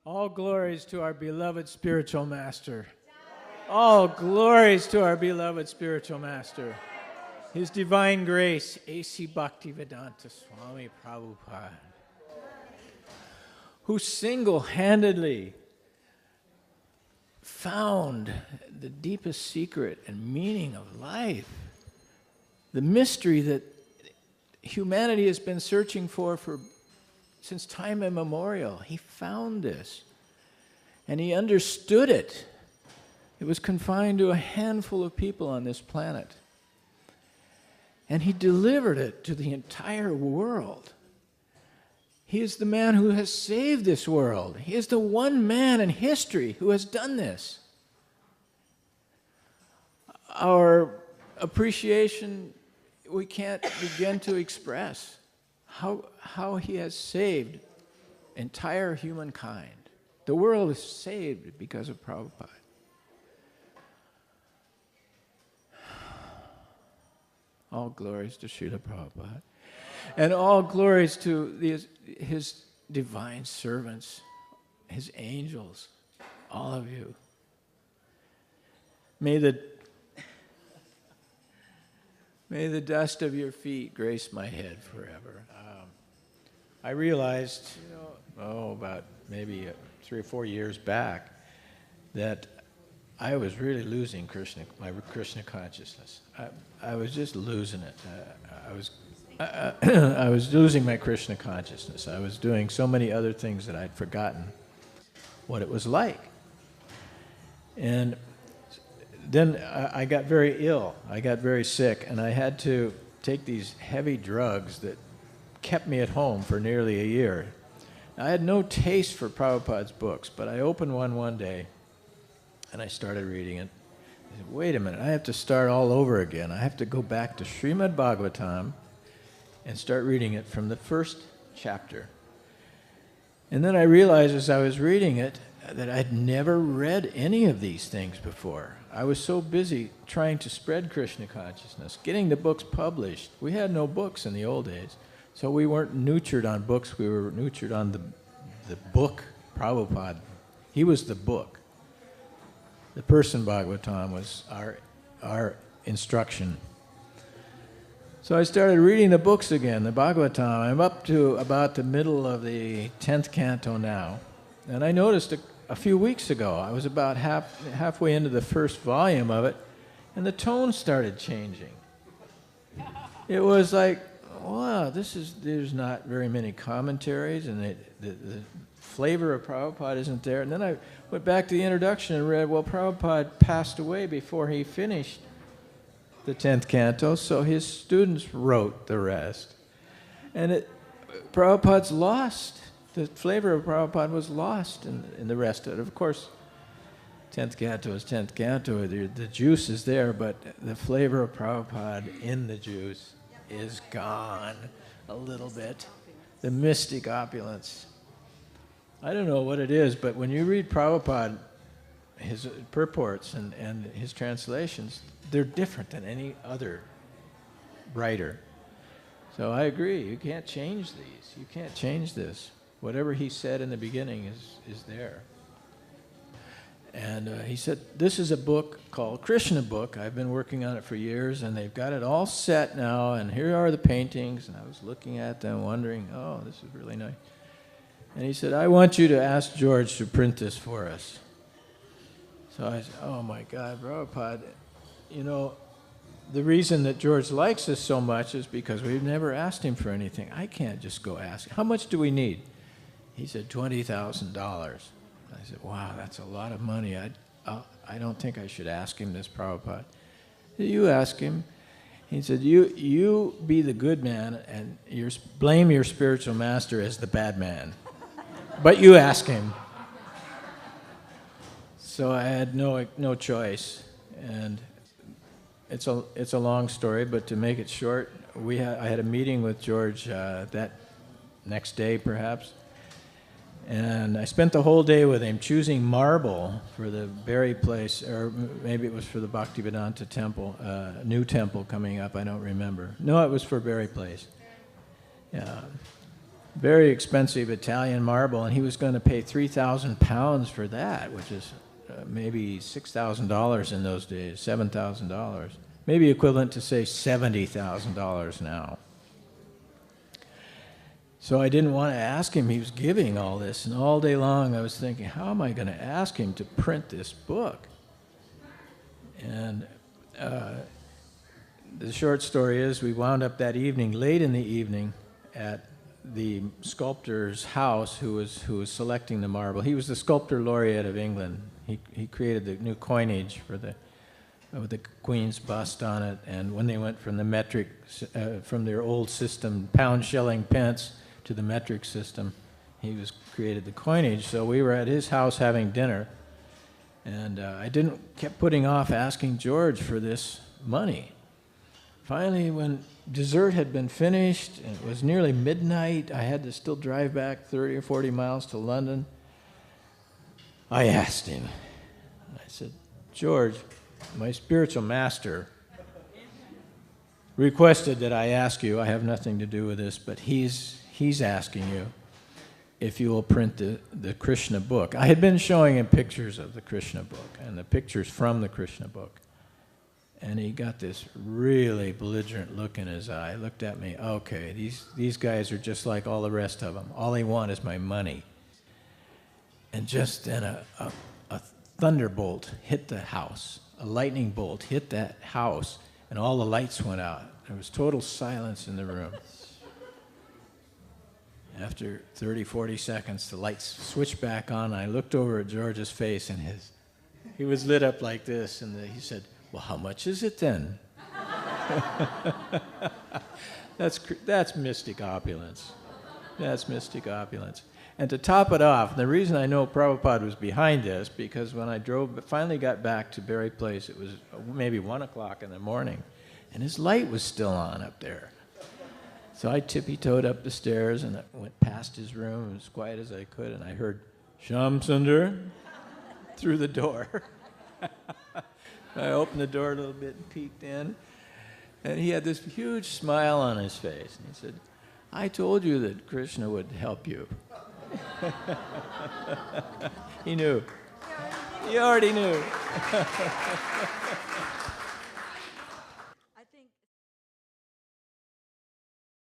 All glories to our beloved spiritual master. All glories to our beloved spiritual master. His divine grace, A.C. Bhaktivedanta Swami Prabhupada, who single-handedly found the deepest secret and meaning of life, the mystery that humanity has been searching for since time immemorial. He found this, and he understood it. It was confined to a handful of people on this planet, and he delivered it to the entire world. He is the man who has saved this world. He is the one man in history who has done this. Our appreciation, we can't begin to express how he has saved entire humankind. The world is saved because of Prabhupada. All glories to Srila Prabhupada. And all glories to his divine servants, his angels, all of you. May the dust of your feet grace my head forever. I realized, about maybe 3 or 4 years back, that I was really losing my Krishna consciousness. I was just losing it. I was losing my Krishna consciousness. I was doing so many other things that I'd forgotten what it was like. And then I got very ill. I got very sick, and I had to take these heavy drugs that kept me at home for nearly a year. I had no taste for Prabhupada's books, but I opened one day, and I started reading it. I said, wait a minute, I have to start all over again. I have to go back to Srimad Bhagavatam and start reading it from the first chapter. And then I realized as I was reading it that I'd never read any of these things before. I was so busy trying to spread Krishna consciousness, getting the books published. We had no books in the old days, so we weren't nurtured on books. We were nurtured on the book, Prabhupada. He was the book. The person Bhagavatam was our instruction. So I started reading the books again, the Bhagavatam. I'm up to about the middle of the 10th canto now. And I noticed a few weeks ago, I was about halfway into the first volume of it, and the tone started changing. It was like, wow, there's not very many commentaries, and the flavor of Prabhupada isn't there. And then I went back to the introduction and read, well, Prabhupada passed away before he finished the 10th canto, so his students wrote the rest. And Prabhupada's lost. The flavor of Prabhupada was lost in the rest of it. Of course, 10th canto is 10th canto. The juice is there, but the flavor of Prabhupada in the juice is gone a little bit. The mystic opulence. I don't know what it is, but when you read Prabhupada, his purports and his translations, they're different than any other writer. So I agree, you can't change these. You can't change this. Whatever he said in the beginning is there. And he said, this is a book called Krishna Book. I've been working on it for years, and they've got it all set now, and here are the paintings. And I was looking at them, wondering, oh, this is really nice. And he said, I want you to ask George to print this for us. So I said, oh my God, Prabhupada, the reason that George likes this so much is because we've never asked him for anything. I can't just go ask. How much do we need? He said, $20,000. I said, wow, that's a lot of money. I don't think I should ask him this, Prabhupada. You ask him. He said, you be the good man and blame your spiritual master as the bad man. But you ask him. So I had no choice. And it's a long story, but to make it short, I had a meeting with George that next day, perhaps. And I spent the whole day with him choosing marble for the Berry place, or maybe it was for the Bhaktivedanta temple, new temple coming up, I don't remember. No, it was for Berry place. Yeah. very expensive Italian marble, and he was going to pay 3,000 pounds for that, which is maybe $6,000 in those days, $7,000, maybe equivalent to, say, $70,000 now. So I didn't want to ask him. He was giving all this, and all day long I was thinking, how am I going to ask him to print this book? And the short story is we wound up that evening, late in the evening, at the sculptor's house who was selecting the marble. He was the sculptor laureate of England. He created the new coinage for with the Queen's bust on it, and when they went from the metric, from their old system, pound, shilling, pence, to the metric system, he created the coinage. So we were at his house having dinner, and I kept putting off asking George for this money. Finally, when dessert had been finished, and it was nearly midnight, I had to still drive back 30 or 40 miles to London, I asked him. I said, George, my spiritual master requested that I ask you, I have nothing to do with this, but he's asking you if you will print the Krishna book. I had been showing him pictures of the Krishna book and the pictures from the Krishna book. And he got this really belligerent look in his eye. He looked at me, okay, these guys are just like all the rest of them. All they want is my money. And just then a thunderbolt hit the house. A lightning bolt hit that house, and all the lights went out. There was total silence in the room. After 30, 40 seconds, the lights switched back on. I looked over at George's face, and he was lit up like this, and he said, well, how much is it then? That's mystic opulence. That's mystic opulence. And to top it off, the reason I know Prabhupada was behind this, because when I finally got back to Berry Place, it was maybe 1 o'clock in the morning, and his light was still on up there. So I tippy-toed up the stairs, and I went past his room as quiet as I could, and I heard, Shyamasundara, through the door. I opened the door a little bit and peeked in, and he had this huge smile on his face. And he said, I told you that Krishna would help you. He knew. He already knew.